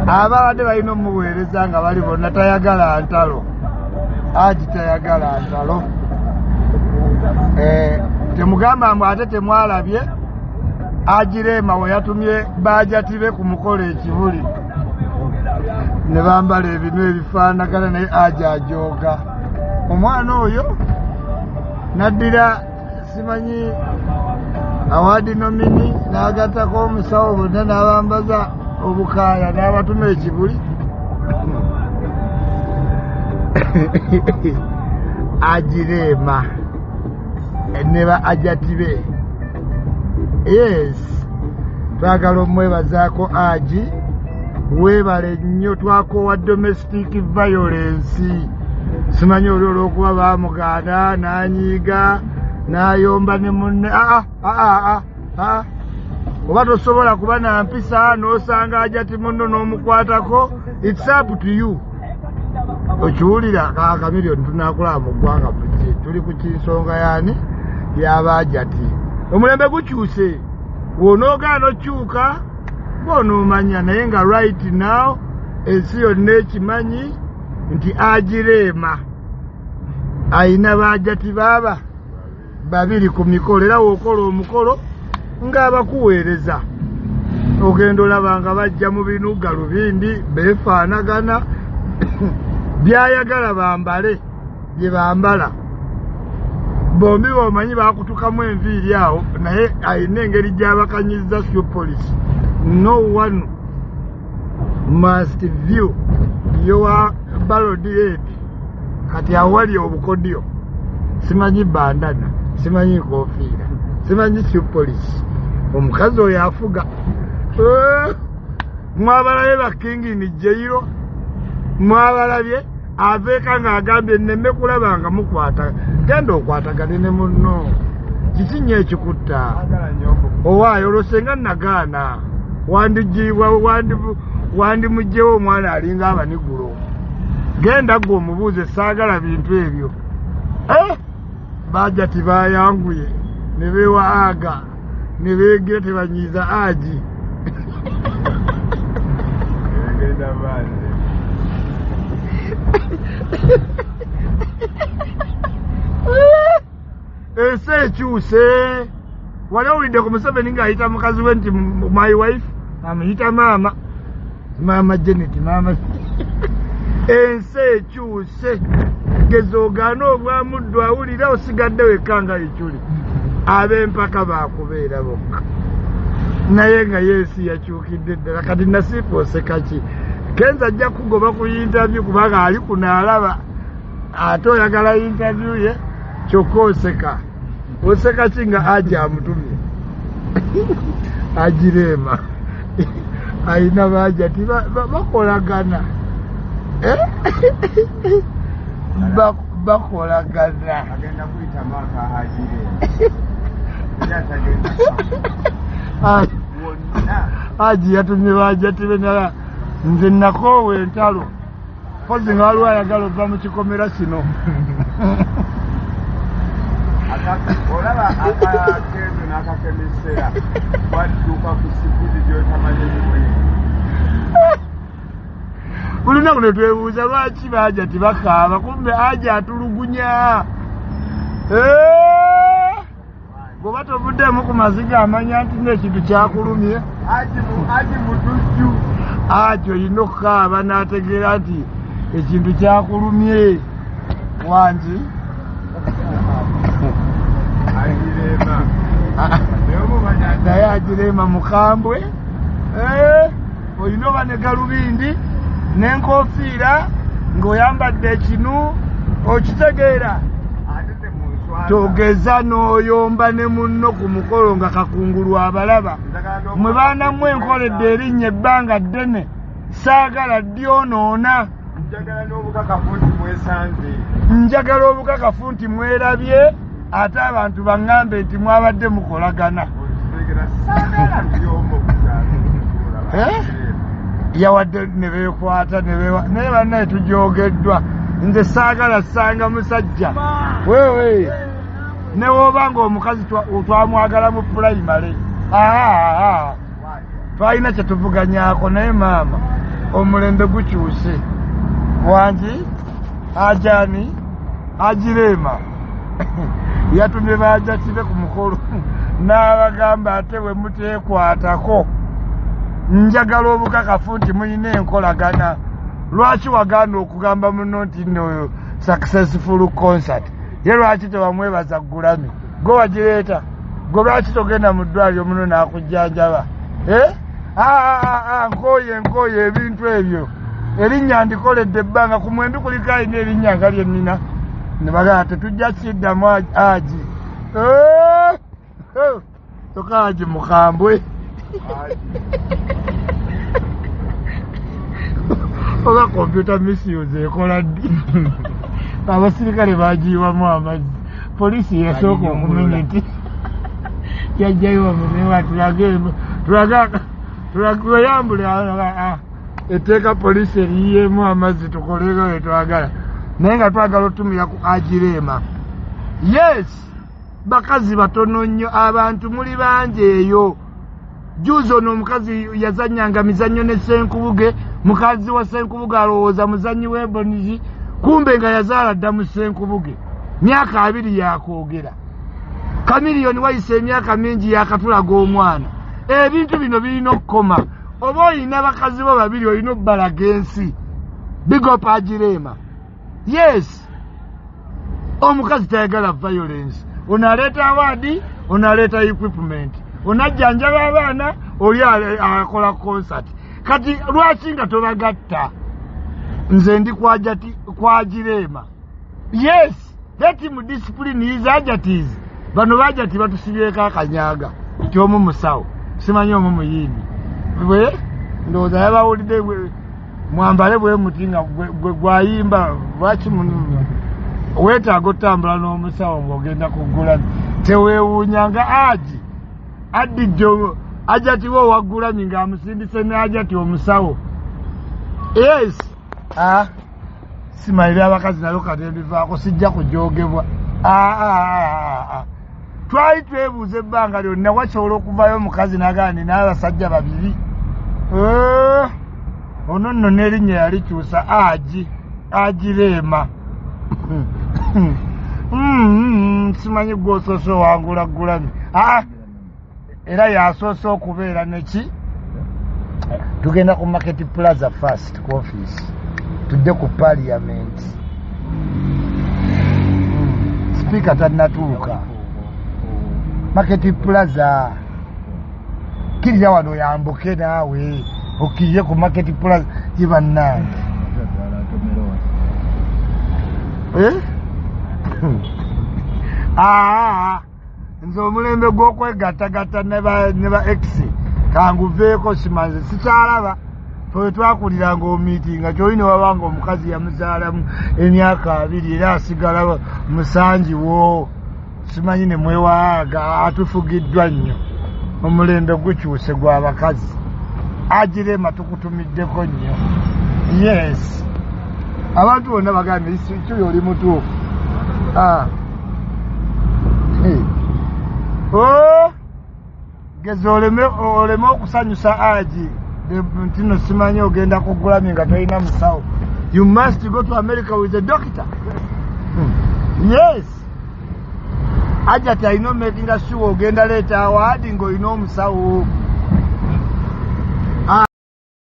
ababadde balina omuweereza nga bali bonna tayagala ntalo. Hajji tayagala ntalo. Temugamba mbu ate temwalabye Hajji Rema we yatumye Hajjati be ku mukolo ekibuli ne bambala ebintu ebifaanagana naye Hajji ajooga. Omwana oyo naddira simanyi awadi nomini n'agattako omusawo bonna n'abambaza obukaaya n'abatuma ekibuli. Hajji Rema ne ba Hajjati be. Yes, twagala omwebazaako Hajji, weebale nnyo twakowa domestic violence. Simanyi oli olw'okuba baamugaana n'anyiiga n'ayomba ne munne. Oba tosobola kuba na mpisa n'osanga Hajjati munno n'omukwatako, it's up to you. Okiwulira Kamiliyoni tunaakulaba mu ggwanga buti tuli ku kinsonga yaani y'aba Hajjati. Omulembe gukyuse wonoogaana okyuka bw'onoomanya naye nga right now ensi yonna ekimanyi nti Hajji Rema ayina ba Hajjati baaba babiri ku mikolo era w'okola omukolo ng'abakuweereza ogenda olaba nga bajja mu binu galubindi beefaanagana byayagala bambale bye bambala. Bombi b'omanyi baakutukamu enviiri awo naye ayina engeri gy'abakanyizza police. No one must view your ballot head. Kati awali obukodyo simanyi bandana, simanyi nkofiira, simanyi police. Omukazi oyo afuga. Mwabalabye bakingini jeyiro, mwabalabye aveeka ng'agambye nneme kulaba nga mukwata. Genda okwatagane ne munno. Kiki nnyo ekikutta? Owaayo olwosenga nagaana. Wandimugjewo omwana alinga abanigulo. Genda gwe omubuuze saagala bintu ebyo. Hajjati baayanguye ne beewaaga ne beegira tebanyiiza Hajji. Ensi ekyuse. Wali owulidde ku Museveni ng'ayita mukazi we nti my wife, amuyita maama. Maama Janet, maama. Ensi ekyuse. Geza ogaana obwamuddu awulira osigadde wekka nga ekyuli. Ab'empaka baakubeera bokka. Naye nga yensi yakyukidde ddala kati nasiifu oseka ki? Kenza ajja kugoba ku interview kubanga ali kunaalaba. Ate oyagala interview ye kyokka oseka. Oseka ki nga Hajji amutumye? Hajji Rema ayina ba Hajjati bakolagana. Bakolagana. Agenda kuyita maaka Hajji Rema. Hajji yatumye ba Hajjati be nala nze nakoowa entalo. Pozi nga waliwo ayagala ova mu kikomera kino. Olaba akakendu n'akakemisera wadduka ku sipidi gy'otamanyi bimwe. Buli lunaku ne twebuuza lwaki ba Hajjati bakaaba kumbe Hajji atulugunya. Bw'oba tovuddemu ku maziga amanya nti n'ekintu kyakulumye. Hajji mutujju. Hajji olina okukaaba n'ategeera nti ekintu kyakulumye. Wangi naye Hajji Rema mukambwe. Olina oba ne galubindi n'enkofiira ng'oyambadde ekinu okitegeera. Togeza n'oyomba ne munno ku mukolo nga kakungulu abalaba. Mwe baana mmwe enkoledde erinnya ebbanga ddene saagala ddyonoona. Njagala obukakafu nti mwerabye ate abantu baŋŋambe nti mwabadde mukolagana. Yawadde ne beekwata naye bannaye tujoogeddwa. Nze saagala ssanga musajja wewe ne woba ng'omukazi twamwagala mu pulayimale twalina kye tuvuganyaako naye maama omulembe gukyuse wangi ajani ajirema yatumye Hajjati ku mukolo n'abagamba ate bwe muteekwatako njagala obukakafu nti muyina enkolagana. Lwaki wagaana okugamba muno nti no successful concert ye lwaki tebamwebaza Grammy gwe wagireeta gwe lwaki togenda mu ddwaliro muno n'akujjanjaba nkooye ebintu ebyo erinnya ndikoledde ebbanga ku mwembi kuliko alina erinnya nga lyennina ne bagamba tetujja kiddamu Hajji toka Hajji mukambwe oba computer misuse ekola ddi abasirikale bagiiwamu amazzi poliisi yasooka okumenya nti yajjayo wamunewa tulagayambule etteeka poliisi eriyiyeemu amazzi tukolego wetwagala naye nga twagala otumira ku Rema. Yes, bakazi batono nnyo abantu muli bangi eyo. Juzi ono omukazi yazannyanga mizannyo ne Senkubuge, mukazi wa Senkubuge alowooza muzannyi w'Ebonyi, kumbe nga yazaala dda mu Senkubuge. Myaka 2 yakoogera. Kamiliyoni wayise emyaka mingi yakatulaga omwana. Ebintu bino birina okukoma. Oba olina bakazi bo 2 olina obbalaga ensi. Big up Rema. Yes. Omukazi tayagala violence. Onaleeta awadi, onaleeta equipment. Onajjanjaba abaana oli akola concert. Kati lwaki nga tobagatta? Nze ndi kwa Rema. Yes, let him discipline his Hajjatis. Bano Hajjati batusibyeko akanyaga nti omu musawo simanyi omu muyimbi bwe ndowooza yabawulidde mwambale bwe muti nga gwe gwayimba lwaki weetaaga otambula n'omusawo ng'ogenda kuggula teweewuunyanga Hajji addidde Hajjati we owa Grammy ng'amusindise ne Hajjati omusawo. Yes, simalira abakazi nabo kati ebivaako sijja kujoogebwa. Twali twebuuza ebbanga lyonna wasobola okuvayo omukazi n'agaani n'abasajja 2. Ono nno n'erinnya yalikyusa Rema. Simanyi gw'osoose owangula Grammy. Era yasoose okubeera neki tugenda ku Market Plaza first ku office tudde ku Parliament. Speaker tannatuuka Market Plaza kirya wano yambuke naawe okirye ku Market Plaza gibannange nze omulembe gw'okwegattagatta ne ba X kanguveeko simanze sikyalaba twe twakuliranga omiitinga kyolina wabanga omukazi yamuzaalamu emyaka 2 era asigala musangiwo simanyi ne mwewaaga atufugiddwa nnyo omulembe gukyuse gw'abakazi. Rema tukutumiddeko nnyo. Yes, abantu bonna bagambye kyo oli mutuufu. Geza oleme okusanyusa Hajji ntino simanyi ogenda ku Grammy nga tolina musawo. You must go to America with a doctor. Yes, Hajjati alina making sure ogenda leeta awadi ng'olina omusawo.